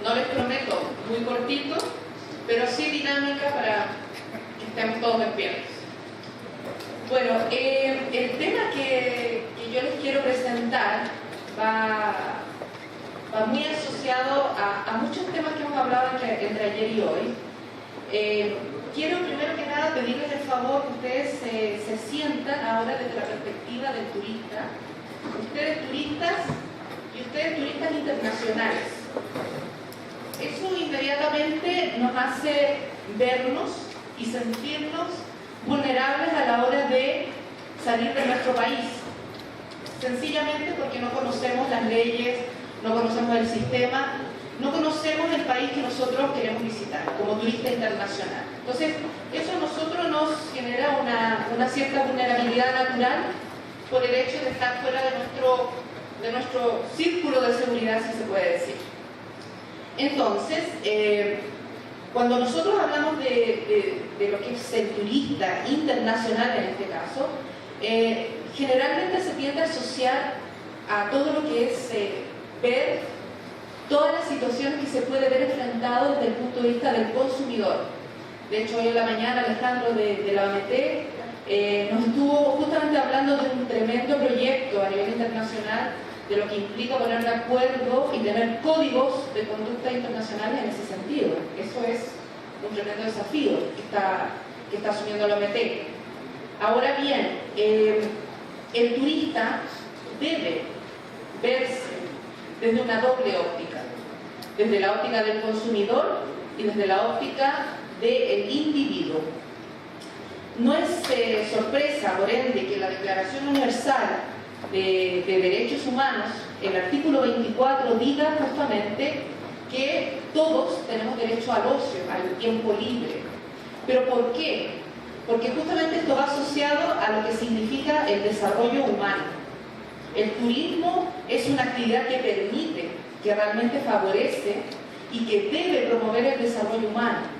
No les prometo muy cortito, pero sí dinámica para que estemos todos despiertos. Bueno, el tema que yo les quiero presentar va muy asociado a muchos temas que hemos hablado entre ayer y hoy. Quiero primero que nada pedirles el favor que ustedes se sientan ahora desde la perspectiva del turista. Ustedes turistas y ustedes turistas internacionales. Eso inmediatamente nos hace vernos y sentirnos vulnerables a la hora de salir de nuestro país. Sencillamente porque no conocemos las leyes, no conocemos el sistema, no conocemos el país que nosotros queremos visitar como turista internacional. Entonces, eso a nosotros nos genera una cierta vulnerabilidad natural por el hecho de estar fuera de nuestro círculo de seguridad, si se puede decir. Entonces, cuando nosotros hablamos de lo que es el turista internacional en este caso, generalmente se tiende a asociar a todo lo que es ver todas las situaciones que se puede ver enfrentado desde el punto de vista del consumidor. De hecho, hoy en la mañana Alejandro de la OMT nos estuvo justamente hablando de un tremendo proyecto a nivel internacional de lo que implica poner de acuerdo y tener códigos de conducta internacionales en ese sentido. Eso es un tremendo desafío que está asumiendo la OMT. Ahora bien, el turista debe verse desde una doble óptica, desde la óptica del consumidor y desde la óptica del individuo. No es sorpresa, por ende, que la Declaración Universal de Derechos Humanos, el artículo 24, diga justamente que todos tenemos derecho al ocio, al tiempo libre. ¿Pero por qué? Porque justamente esto va asociado a lo que significa el desarrollo humano. El turismo es una actividad que permite, que realmente favorece y que debe promover el desarrollo humano.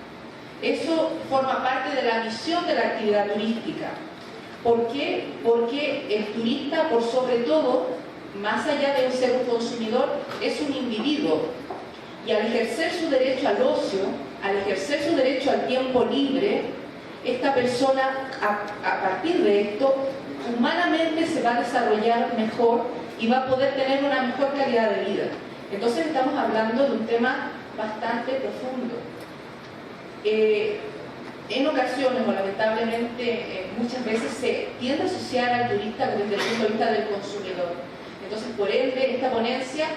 Eso forma parte de la misión de la actividad turística. ¿Por qué? Porque el turista, por sobre todo, más allá de ser un consumidor, es un individuo. Y al ejercer su derecho al ocio, al ejercer su derecho al tiempo libre, esta persona, a partir de esto, humanamente se va a desarrollar mejor y va a poder tener una mejor calidad de vida. Entonces estamos hablando de un tema bastante profundo. En ocasiones, o lamentablemente, muchas veces se tiende a asociar al turista desde el punto de vista del consumidor. Entonces, por ende, esta ponencia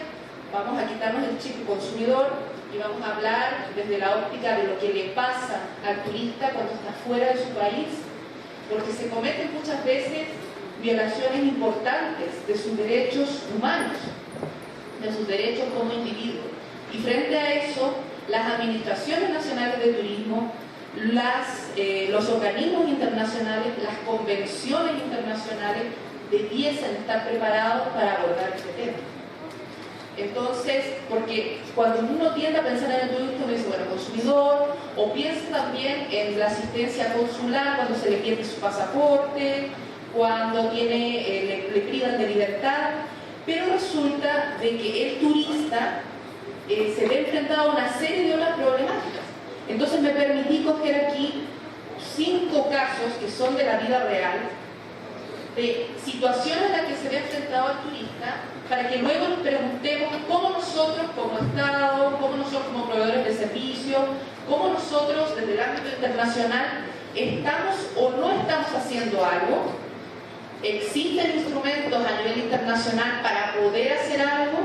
vamos a quitarnos el chip consumidor y vamos a hablar desde la óptica de lo que le pasa al turista cuando está fuera de su país, porque se cometen muchas veces violaciones importantes de sus derechos humanos, de sus derechos como individuo. Y frente a eso, las administraciones nacionales de turismo, los organismos internacionales, las convenciones internacionales debiesen estar preparados para abordar este tema. Entonces, porque cuando uno tiende a pensar en el turismo, uno dice, bueno, consumidor, o piensa también en la asistencia consular cuando se le pierde su pasaporte, cuando le privan de libertad, pero resulta de que el turista se ve enfrentado a una serie de otras problemáticas. Entonces me permití coger aquí 5 casos que son de la vida real, de situaciones en las que se ve enfrentado el turista, para que luego nos preguntemos cómo nosotros como Estado, cómo nosotros como proveedores de servicios, cómo nosotros desde el ámbito internacional estamos o no estamos haciendo algo. ¿Existen instrumentos a nivel internacional para poder hacer algo?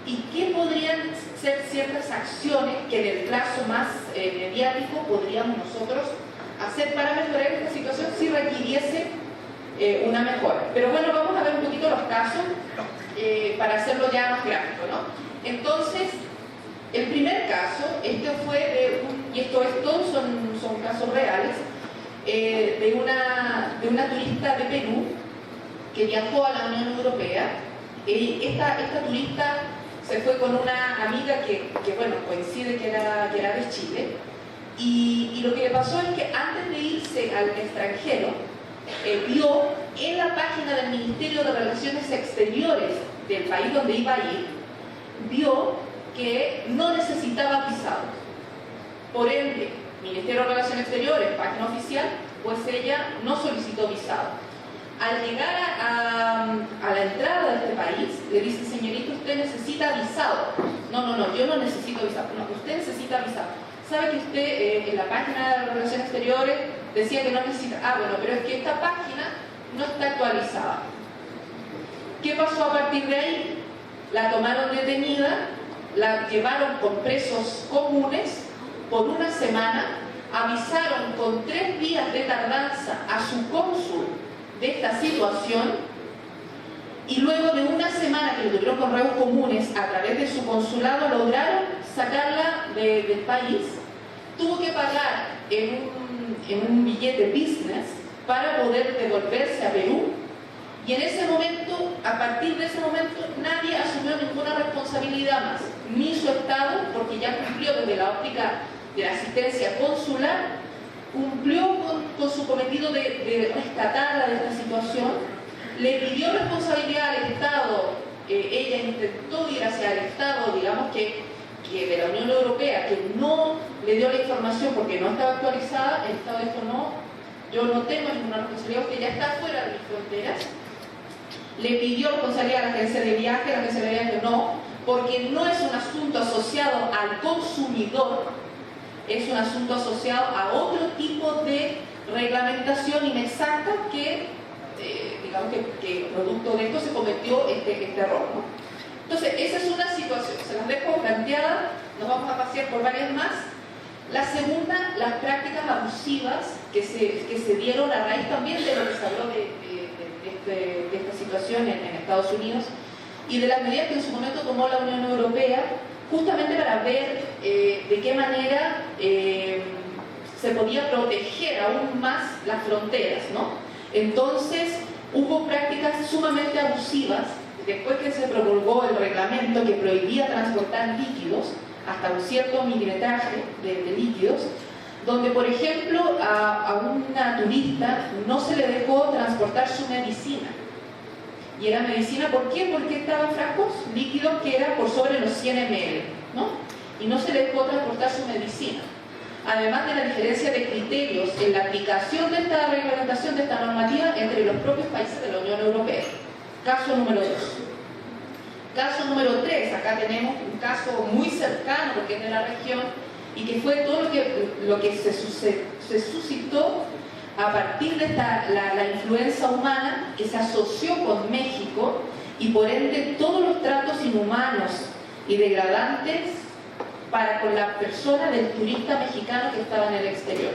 ¿Y qué podrían ser ciertas acciones que en el plazo más mediático podríamos nosotros hacer para mejorar esta situación si requiriese una mejora? Pero bueno, vamos a ver un poquito los casos para hacerlo ya más gráfico, ¿no? Entonces, el primer caso, este fue y todos son casos reales, de una turista de Perú que viajó a la Unión Europea. Esta turista se fue con una amiga que bueno, coincide que era de Chile, y lo que le pasó es que antes de irse al extranjero, vio en la página del Ministerio de Relaciones Exteriores del país donde iba a ir, vio que no necesitaba visado. Por ende, Ministerio de Relaciones Exteriores, página oficial, pues ella no solicitó visado. Al llegar a la entrada de este país, le dice, señorita, usted necesita visado. No, yo no necesito visado. No, usted necesita visado. ¿Sabe que usted en la página de Relaciones Exteriores decía que no necesita? Ah, bueno, pero es que esta página no está actualizada. ¿Qué pasó a partir de ahí? La tomaron detenida, la llevaron con presos comunes por una semana, avisaron con 3 días de tardanza a su cónsul de esta situación, y luego de una semana que lo tuvieron con reos comunes a través de su consulado lograron sacarla del país. Tuvo que pagar en un billete business para poder devolverse a Perú, y en ese momento, a partir de ese momento, nadie asumió ninguna responsabilidad más, ni su Estado, porque ya cumplió desde la óptica de la asistencia consular, cumplió con su cometido de rescatarla de esta situación, le pidió responsabilidad al Estado, ella intentó ir hacia el Estado, digamos que de la Unión Europea, que no le dio la información porque no estaba actualizada. El Estado dijo no, yo no tengo ninguna responsabilidad, usted ya está fuera de mis fronteras. Le pidió responsabilidad a la agencia de viaje, la agencia de viaje no, porque no es un asunto asociado al consumidor, es un asunto asociado a otro tipo de reglamentación inexacta que, digamos que producto de esto se cometió este error, ¿no? Entonces, esa es una situación, se las dejo planteada, nos vamos a pasear por varias más. La segunda, las prácticas abusivas que se dieron a raíz también de lo que se habló de esta situación en Estados Unidos y de las medidas que en su momento tomó la Unión Europea, justamente para ver de qué manera se podía proteger aún más las fronteras, ¿no? Entonces, hubo prácticas sumamente abusivas después que se promulgó el reglamento que prohibía transportar líquidos hasta un cierto milimetraje de líquidos, donde, por ejemplo, a una turista no se le dejó transportar su medicina. Y era medicina, ¿por qué? Porque estaban frascos líquidos que eran por sobre los 100 ml, ¿no? Y no se le dejó transportar su medicina. Además de la diferencia de criterios en la aplicación de esta reglamentación, de esta normativa, entre los propios países de la Unión Europea. Caso número 2. Caso número 3, acá tenemos un caso muy cercano, porque es de la región, y que fue todo lo que se suscitó a partir de la influenza humana que se asoció con México, y por ende todos los tratos inhumanos y degradantes para con la persona del turista mexicano que estaba en el exterior.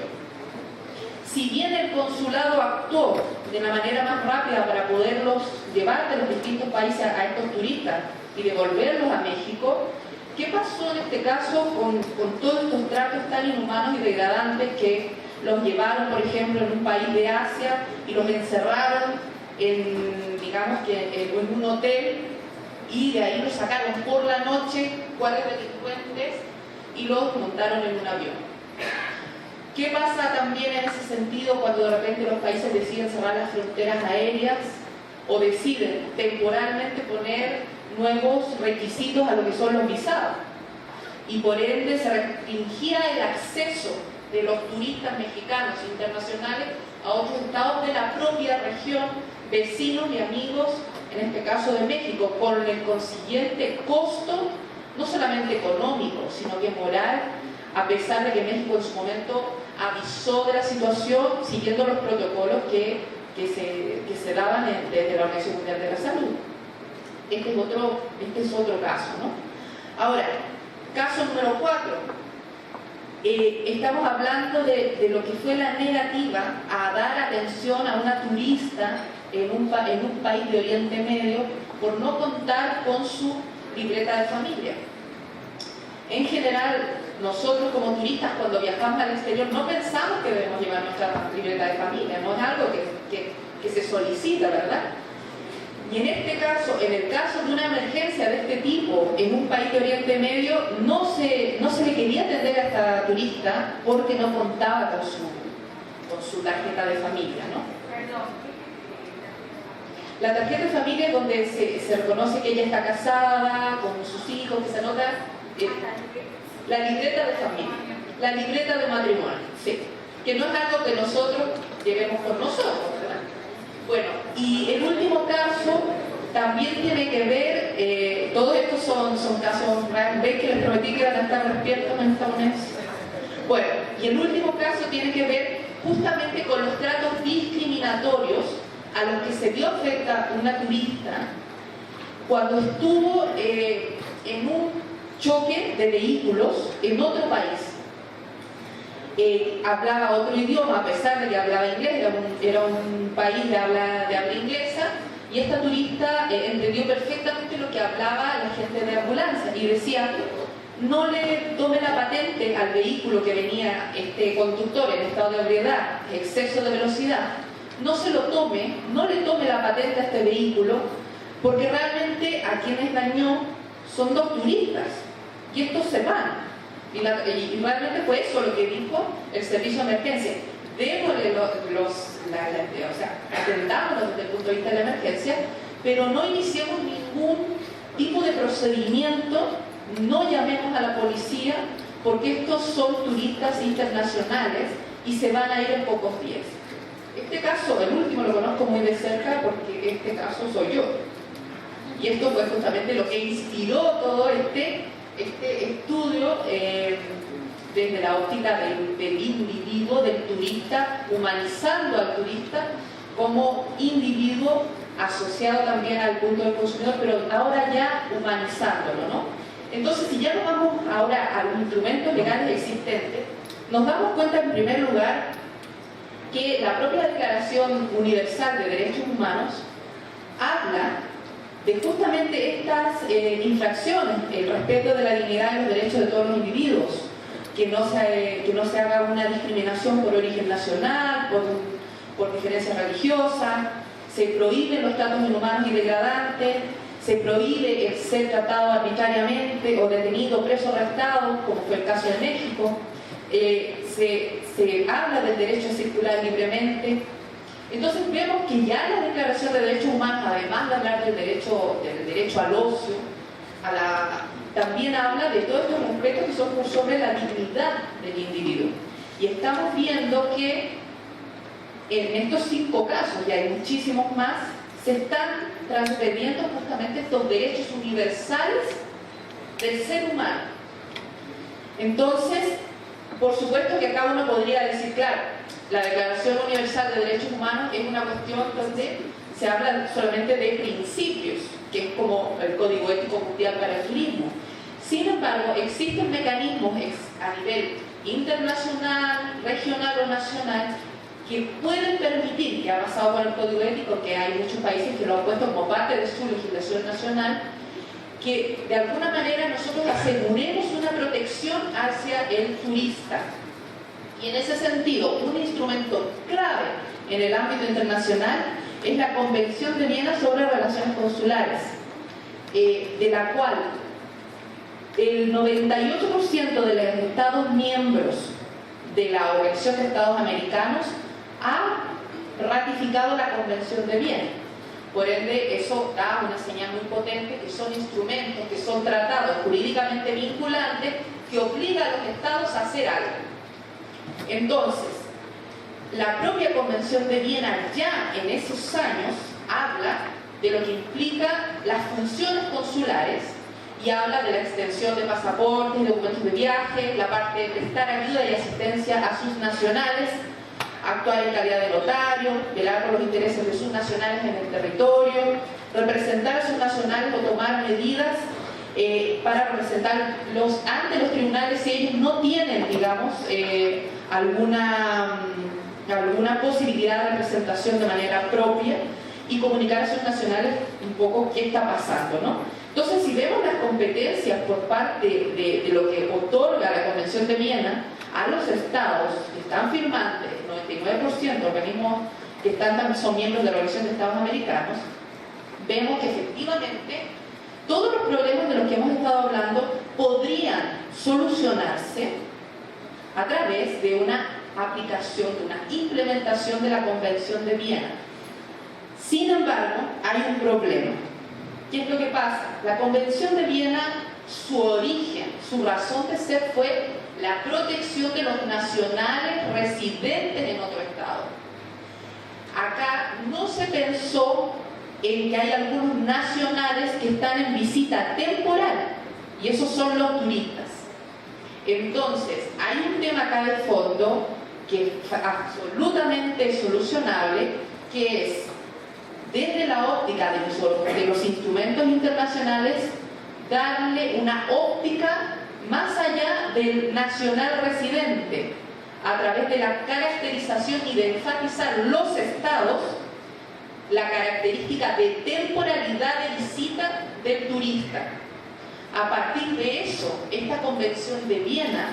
Si bien el consulado actuó de la manera más rápida para poderlos llevar de los distintos países a estos turistas y devolverlos a México, ¿qué pasó en este caso con todos estos tratos tan inhumanos y degradantes que los llevaron, por ejemplo, en un país de Asia y los encerraron digamos que en un hotel, y de ahí los sacaron por la noche 4 delincuentes y los montaron en un avión? ¿Qué pasa también en ese sentido cuando de repente los países deciden cerrar las fronteras aéreas o deciden temporalmente poner nuevos requisitos a lo que son los visados? Y por ende se restringía el acceso de los turistas mexicanos internacionales a otros estados de la propia región, vecinos y amigos, en este caso de México, con el consiguiente costo, no solamente económico, sino que moral, a pesar de que México en su momento avisó de la situación siguiendo los protocolos que se daban desde la Organización Mundial de la Salud. Este es otro caso, ¿no? Ahora, caso número 4. Estamos hablando de lo que fue la negativa a dar atención a una turista en un país de Oriente Medio por no contar con su libreta de familia. En general, nosotros como turistas cuando viajamos al exterior no pensamos que debemos llevar nuestra libreta de familia, no es algo que se solicita, ¿verdad? Y en este caso, en el caso de una emergencia de este tipo en un país de Oriente Medio, no se le quería atender a esta turista porque no contaba con su tarjeta de familia, ¿no? Perdón. La tarjeta de familia es donde se reconoce que ella está casada, con sus hijos, que se anota La libreta de familia, la libreta de matrimonio, sí, que no es algo que nosotros llevemos con nosotros, ¿verdad? Bueno, y el último caso también tiene que ver, todos estos son casos reales. ¿Ven que les prometí que iban a estar despiertos en esta UNES? Bueno, y el último caso tiene que ver justamente con los tratos discriminatorios a los que se dio afecta una turista cuando estuvo en un choque de vehículos en otro país. Hablaba otro idioma, a pesar de que hablaba inglés, era un país de habla inglesa, y esta turista entendió perfectamente lo que hablaba la gente de ambulancia y decía: no le tome la patente al vehículo que venía este conductor en estado de ebriedad, exceso de velocidad, no se lo tome, no le tome la patente a este vehículo, porque realmente a quienes dañó son dos turistas y estos se van. Y realmente fue eso lo que dijo el servicio de emergencia: démosle o sea, atendámonos desde el punto de vista de la emergencia, pero no iniciemos ningún tipo de procedimiento, no llamemos a la policía, porque estos son turistas internacionales y se van a ir en pocos días. Este caso, el último, lo conozco muy de cerca porque este caso soy yo. Y esto fue justamente lo que inspiró todo este estudio desde la óptica del individuo, del turista, humanizando al turista como individuo asociado también al punto del consumidor, pero ahora ya humanizándolo, ¿no? Entonces, si ya nos vamos ahora a los instrumentos legales existentes, nos damos cuenta en primer lugar que la propia Declaración Universal de Derechos Humanos habla de justamente estas infracciones, el respeto de la dignidad y los derechos de todos los individuos, que no se haga una discriminación por origen nacional, por diferencia religiosa, se prohíben los tratos inhumanos y degradantes, se prohíbe el ser tratado arbitrariamente o detenido, preso, arrestado, como fue el caso de México, se habla del derecho a circular libremente. Entonces vemos que ya la Declaración de Derechos Humanos, además de hablar del derecho al ocio, también habla de todos estos respetos que son por sobre la dignidad del individuo. Y estamos viendo que en estos 5 casos, y hay muchísimos más, se están transgrediendo justamente estos derechos universales del ser humano. Entonces, por supuesto que acá uno podría decir, claro, la Declaración Universal de Derechos Humanos es una cuestión donde se habla solamente de principios, que es como el Código Ético Mundial para el Turismo. Sin embargo, existen mecanismos a nivel internacional, regional o nacional que pueden permitir, que ha pasado con el Código Ético, que hay muchos países que lo han puesto como parte de su legislación nacional, que de alguna manera nosotros aseguremos una protección hacia el turista. Y en ese sentido, un instrumento clave en el ámbito internacional es la Convención de Viena sobre Relaciones Consulares, de la cual el 98% de los Estados miembros de la Organización de Estados Americanos ha ratificado la Convención de Viena. Por ende, eso da una señal muy potente que son instrumentos, que son tratados jurídicamente vinculantes que obligan a los estados a hacer algo. Entonces, la propia Convención de Viena ya en esos años habla de lo que implica las funciones consulares y habla de la extensión de pasaportes y documentos de viaje, la parte de prestar ayuda y asistencia a sus nacionales, actuar en calidad de notario, velar por los intereses de sus nacionales en el territorio, representar a sus nacionales o tomar medidas para representarlos ante los tribunales si ellos no tienen, digamos, alguna posibilidad de representación de manera propia, y comunicar a sus nacionales un poco qué está pasando, ¿no? Entonces, si vemos las competencias por parte de lo que otorga la Convención de Viena a los estados que están firmantes, el 99% de organismos que son miembros de la Organización de Estados Americanos, vemos que efectivamente todos los problemas de los que hemos estado hablando podrían solucionarse a través de una aplicación, de una implementación de la Convención de Viena. Sin embargo, hay un problema. ¿Qué es lo que pasa? La Convención de Viena, su origen, su razón de ser fue la protección de los nacionales residentes en otro estado. Acá no se pensó en que hay algunos nacionales que están en visita temporal, y esos son los turistas. Entonces, hay un tema acá de fondo que es absolutamente solucionable, que es, desde la óptica de los instrumentos internacionales, darle una óptica más allá del nacional residente, a través de la caracterización y de enfatizar los estados, la característica de temporalidad de visita del turista. A partir de eso, esta Convención de Viena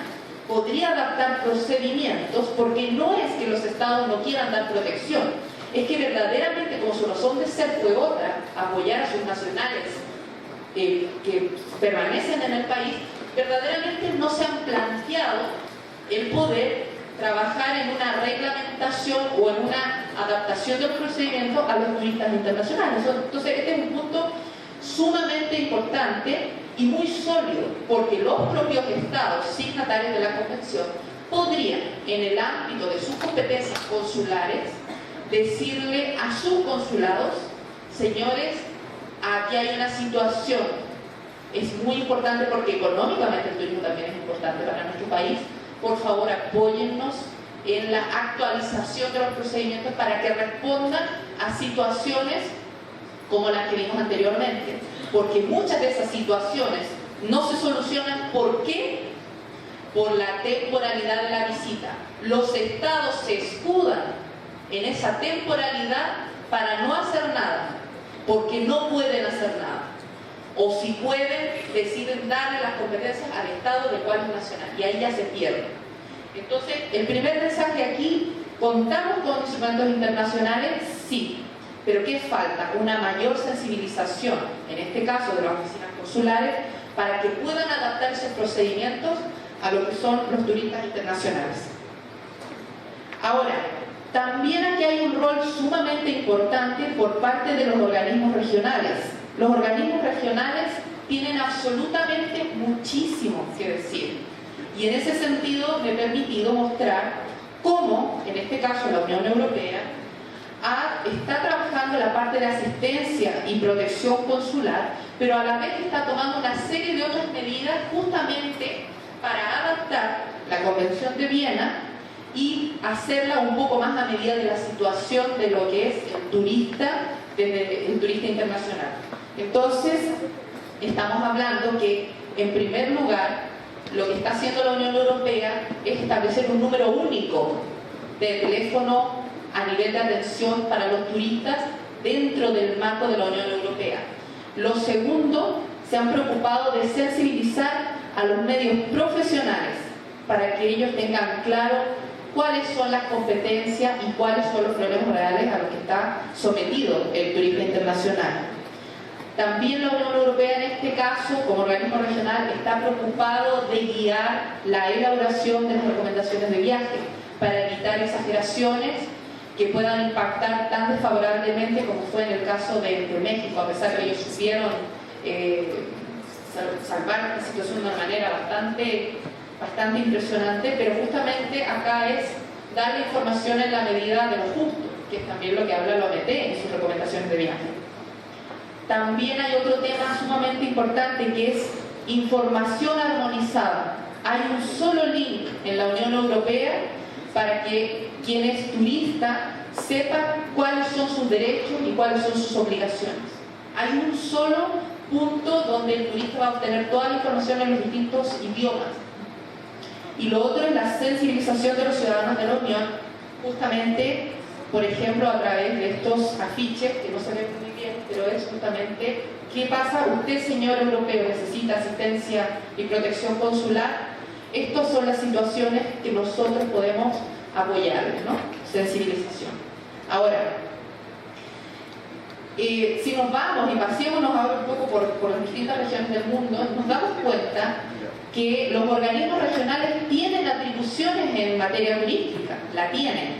podría adaptar procedimientos, porque no es que los estados no quieran dar protección, es que verdaderamente, como su razón de ser fue otra, apoyar a sus nacionales que permanecen en el país, verdaderamente no se han planteado el poder trabajar en una reglamentación o en una adaptación del procedimiento a los turistas internacionales. Entonces, este es un punto sumamente importante y muy sólido, porque los propios estados signatarios de la Convención podrían, en el ámbito de sus competencias consulares, decirle a sus consulados: señores, aquí hay una situación, es muy importante porque económicamente el turismo también es importante para nuestro país, por favor apóyennos en la actualización de los procedimientos para que respondan a situaciones como las que vimos anteriormente, porque muchas de esas situaciones no se solucionan. ¿Por qué? Por la temporalidad de la visita. Los estados se escudan en esa temporalidad para no hacer nada, porque no pueden hacer nada, o si pueden, deciden darle las competencias al estado de cual es nacional, y ahí ya se pierde. Entonces, el primer mensaje aquí: ¿contamos con instrumentos internacionales? Sí. ¿Pero qué falta? Una mayor sensibilización, en este caso de las oficinas consulares, para que puedan adaptar esos procedimientos a lo que son los turistas internacionales. Ahora, también aquí hay un rol sumamente importante por parte de los organismos regionales. Los organismos regionales tienen absolutamente muchísimo que decir. Y en ese sentido me he permitido mostrar cómo, en este caso la Unión Europea, está trabajando la parte de asistencia y protección consular, pero a la vez está tomando una serie de otras medidas justamente para adaptar la Convención de Viena y hacerla un poco más a medida de la situación de lo que es el turista, desde el turista internacional. Entonces, estamos hablando que, en primer lugar, lo que está haciendo la Unión Europea es establecer un número único de teléfono a nivel de atención para los turistas dentro del marco de la Unión Europea. Lo segundo, se han preocupado de sensibilizar a los medios profesionales para que ellos tengan claro cuáles son las competencias y cuáles son los problemas reales a los que está sometido el turismo internacional. También la Unión Europea, en este caso, como organismo regional, está preocupado de guiar la elaboración de las recomendaciones de viaje para evitar exageraciones que puedan impactar tan desfavorablemente como fue en el caso de México, a pesar de que ellos supieron salvar la situación de una manera bastante impresionante, pero justamente acá es dar información en la medida de lo justo, que es también lo que habla la OMT en sus recomendaciones de viaje. También hay otro tema sumamente importante, que es información armonizada. Hay un solo link en la Unión Europea para que quien es turista sepa cuáles son sus derechos y cuáles son sus obligaciones. Hay un solo punto donde el turista va a obtener toda la información en los distintos idiomas. Y lo otro es la sensibilización de los ciudadanos de la Unión, justamente, por ejemplo, a través de estos afiches, que no se ven muy bien, pero es justamente: ¿qué pasa? Usted, señor europeo, necesita asistencia y protección consular. Estas son las situaciones que nosotros podemos apoyarle, ¿no? Sensibilización. Ahora, si nos vamos y paseémonos ahora un poco por las distintas regiones del mundo, nos damos cuenta que los organismos regionales tienen atribuciones en materia turística, la tienen.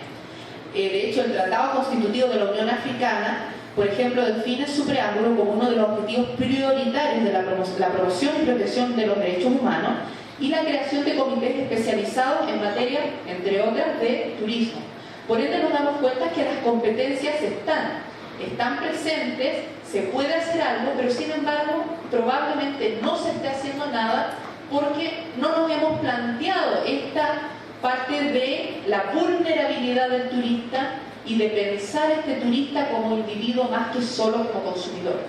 De hecho, el Tratado Constitutivo de la Unión Africana Por ejemplo, define su preámbulo como uno de los objetivos prioritarios de la promoción y protección de los derechos humanos y la creación de comités especializados en materia, entre otras, de turismo. Por ende nos damos cuenta que las competencias están presentes, se puede hacer algo, pero sin embargo probablemente no se esté haciendo nada porque no nos hemos planteado esta parte de la vulnerabilidad del turista y de pensar a este turista como individuo más que solo como consumidor.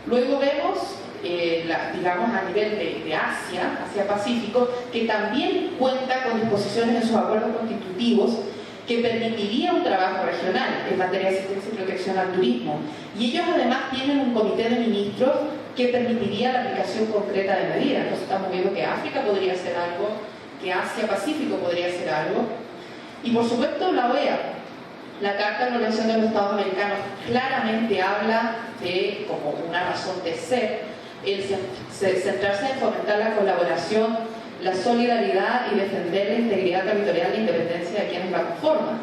Luego vemos, digamos a nivel de Asia-Pacífico, que también cuenta con disposiciones en sus acuerdos constitutivos que permitiría un trabajo regional en materia de asistencia y protección al turismo. Y ellos además tienen un comité de ministros que permitiría la aplicación concreta de medidas. Entonces estamos viendo que África podría hacer algo, que Asia-Pacífico podría hacer algo. Y por supuesto la OEA, la Carta de la Organización de los Estados Americanos, claramente habla de, como una razón de ser, el centrarse en fomentar la colaboración, la solidaridad y defender la integridad territorial e independencia de quienes la conforman.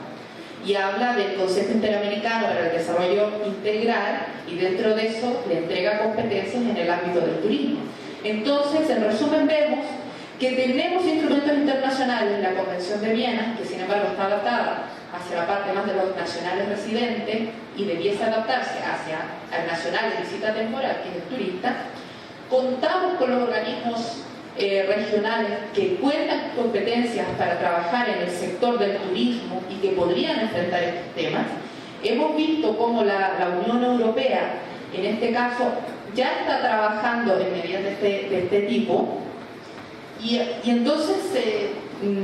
Y habla del Consejo Interamericano para el Desarrollo Integral y dentro de eso le entrega competencias en el ámbito del turismo. Entonces, en resumen, vemos que tenemos instrumentos internacionales, la Convención de Viena, que sin embargo está adaptada hacia la parte más de los nacionales residentes y debiese adaptarse hacia el nacional de visita temporal, que es el turista. Contamos con los organismos regionales que cuentan competencias para trabajar en el sector del turismo y que podrían enfrentar estos temas. Hemos visto cómo la Unión Europea, en este caso, ya está trabajando en medidas de este tipo y entonces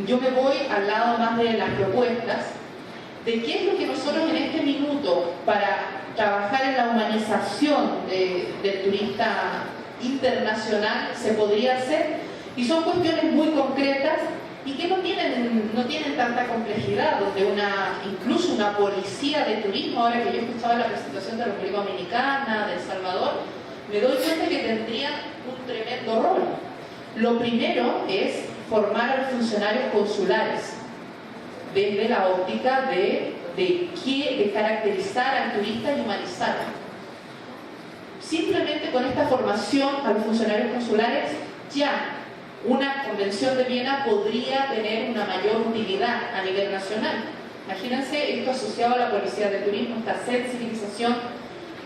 yo me voy al lado más de las propuestas de qué es lo que nosotros en este minuto para trabajar en la humanización del turista internacional se podría hacer, y son cuestiones muy concretas y que no tienen tanta complejidad, donde incluso una policía de turismo, ahora que yo escuchaba la presentación de la República Dominicana, de El Salvador, me doy cuenta que tendría un tremendo rol. Lo primero es formar a los funcionarios consulares desde la óptica de caracterizar al turista y humanizarlo. Simplemente con esta formación a los funcionarios consulares, ya una convención de Viena podría tener una mayor utilidad a nivel nacional. Imagínense esto asociado a la policía de turismo, esta sensibilización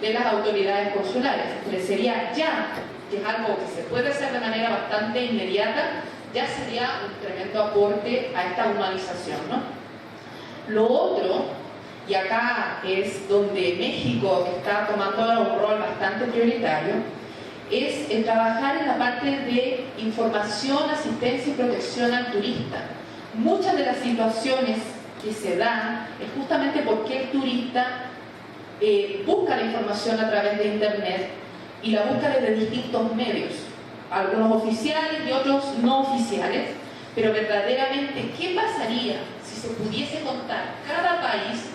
de las autoridades consulares. Entonces sería ya, que es algo que se puede hacer de manera bastante inmediata, ya sería un tremendo aporte a esta humanización, ¿no? Lo otro, y acá es donde México está tomando ahora un rol bastante prioritario, es el trabajar en la parte de información, asistencia y protección al turista. Muchas de las situaciones que se dan es justamente porque el turista busca la información a través de internet y la busca desde distintos medios, algunos oficiales y otros no oficiales, pero verdaderamente, ¿qué pasaría si se pudiese contar cada país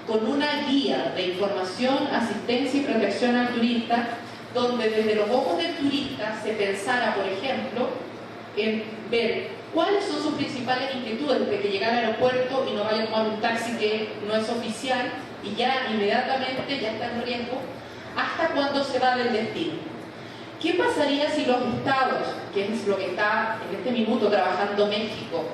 con una guía de información, asistencia y protección al turista, donde desde los ojos del turista se pensara, por ejemplo, en ver cuáles son sus principales inquietudes desde que llega al aeropuerto y no vaya a tomar un taxi que no es oficial y ya inmediatamente ya está en riesgo, hasta cuando se va del destino? ¿Qué pasaría si los estados, que es lo que está en este minuto trabajando México,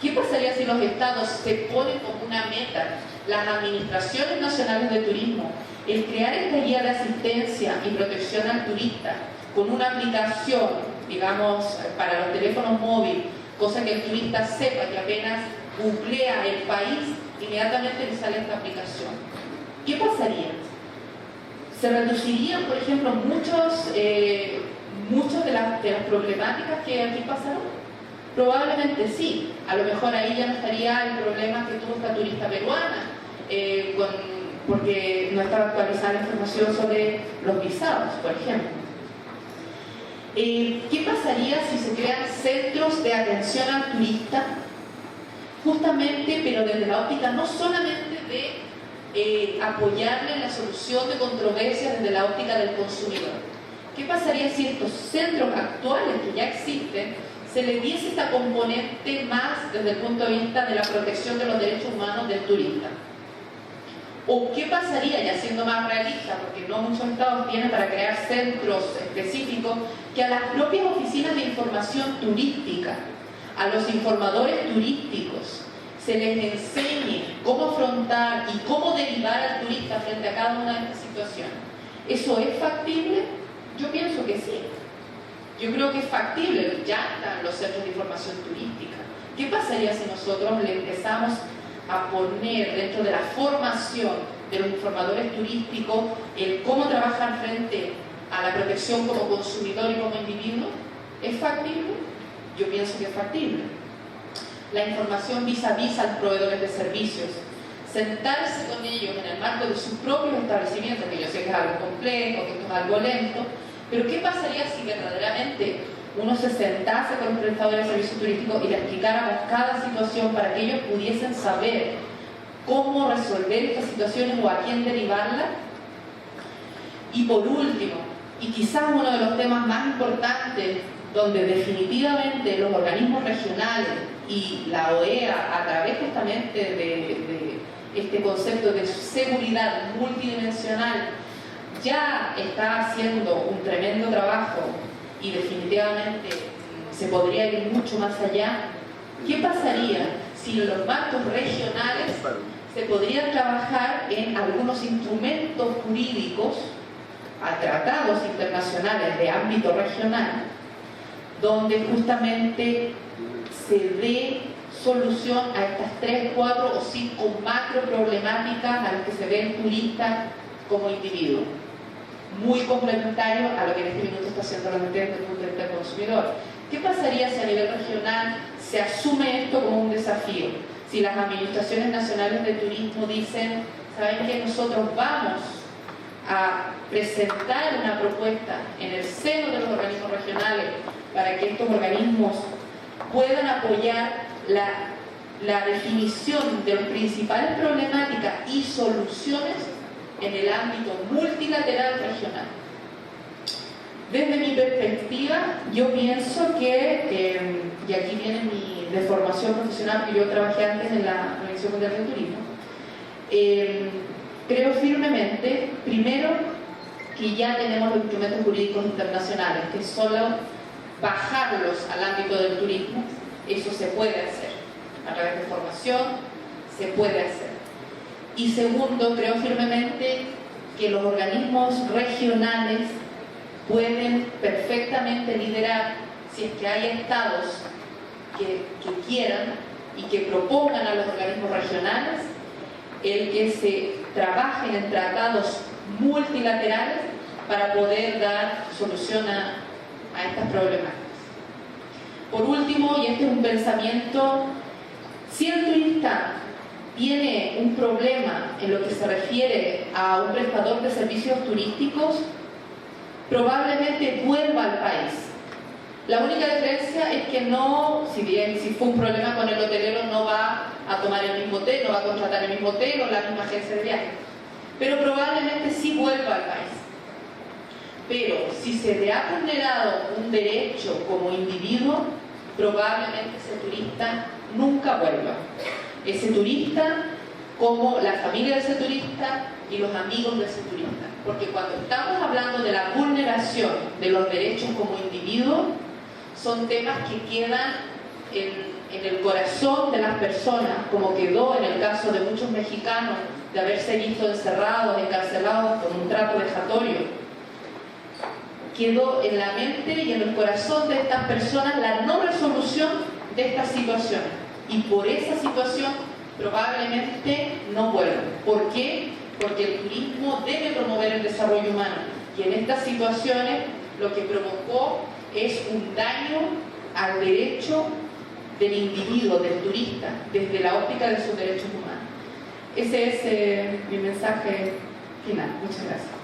qué pasaría si los estados se ponen como una meta, las administraciones nacionales de turismo, el crear esta guía de asistencia y protección al turista con una aplicación, digamos, para los teléfonos móviles, cosa que el turista sepa que apenas googlea el país, inmediatamente le sale esta aplicación? ¿Qué pasaría? ¿Se reducirían, por ejemplo, muchas de las problemáticas que aquí pasaron? Probablemente sí. A lo mejor ahí ya no estaría el problema que tuvo esta turista peruana, porque no estaba actualizada la información sobre los visados, por ejemplo. ¿Qué pasaría si se crean centros de atención al turista? Justamente, pero desde la óptica no solamente de apoyarle en la solución de controversias desde la óptica del consumidor. ¿Qué pasaría si estos centros actuales que ya existen se le diese esta componente más desde el punto de vista de la protección de los derechos humanos del turista? ¿O qué pasaría, ya siendo más realista, porque no muchos estados tienen para crear centros específicos, que a las propias oficinas de información turística, a los informadores turísticos, se les enseñe cómo afrontar y cómo derivar al turista frente a cada una de estas situaciones? ¿Eso es factible? Yo pienso que sí. Yo creo que es factible. Ya están los centros de información turística. ¿Qué pasaría si nosotros le empezamos a poner dentro de la formación de los informadores turísticos el cómo trabajar frente a la protección como consumidor y como individuo? ¿Es factible? Yo pienso que es factible. La información vis a vis a los proveedores de servicios, sentarse con ellos en el marco de sus propios establecimientos, que yo sé que es algo complejo, que esto es algo lento, pero ¿qué pasaría si verdaderamente uno se sentase con los prestadores de servicios turísticos y le explicáramos cada situación para que ellos pudiesen saber cómo resolver estas situaciones o a quién derivarlas? Y por último, y quizás uno de los temas más importantes, donde definitivamente los organismos regionales y la OEA, a través justamente de este concepto de seguridad multidimensional, ya está haciendo un tremendo trabajo y definitivamente se podría ir mucho más allá. ¿Qué pasaría si en los marcos regionales se podría trabajar en algunos instrumentos jurídicos, a tratados internacionales de ámbito regional, donde justamente se dé solución a estas 3, 4 o 5 macro problemáticas a las que se ve el turista como individuo? Muy complementario a lo que en este minuto está haciendo la materia desde el punto de vista del consumidor. ¿Qué pasaría si a nivel regional se asume esto como un desafío? Si las administraciones nacionales de turismo dicen, ¿saben qué? Nosotros vamos a presentar una propuesta en el seno de los organismos regionales para que estos organismos puedan apoyar la definición de las principales problemáticas y soluciones en el ámbito multilateral regional? Desde mi perspectiva, yo pienso que, y aquí viene mi deformación profesional, que yo trabajé antes en la Organización Mundial del Turismo, creo firmemente, primero, que ya tenemos los instrumentos jurídicos internacionales, que solo bajarlos al ámbito del turismo, eso se puede hacer. A través de formación, se puede hacer. Y segundo, creo firmemente que los organismos regionales pueden perfectamente liderar, si es que hay estados que quieran y que propongan a los organismos regionales el que se trabajen en tratados multilaterales para poder dar solución a estas problemáticas. Por último, y este es un pensamiento, si el turista tiene un problema en lo que se refiere a un prestador de servicios turísticos, probablemente vuelva al país. La única diferencia es que no, si fue un problema con el hotelero, no va a tomar el mismo hotel, no va a contratar el mismo hotel o la misma agencia de viajes, pero probablemente sí vuelva al país. Pero si se le ha vulnerado un derecho como individuo, probablemente ese turista nunca vuelva. Ese turista, como la familia de ese turista y los amigos de ese turista. Porque cuando estamos hablando de la vulneración de los derechos como individuo, son temas que quedan en el corazón de las personas, como quedó en el caso de muchos mexicanos de haberse visto encerrados, encarcelados con un trato vejatorio. Quedó en la mente y en el corazón de estas personas la no resolución de estas situaciones. Y por esa situación probablemente no vuelvan. ¿Por qué? Porque el turismo debe promover el desarrollo humano. Y en estas situaciones lo que provocó es un daño al derecho del individuo, del turista, desde la óptica de sus derechos humanos. Ese es mi mensaje final. Muchas gracias.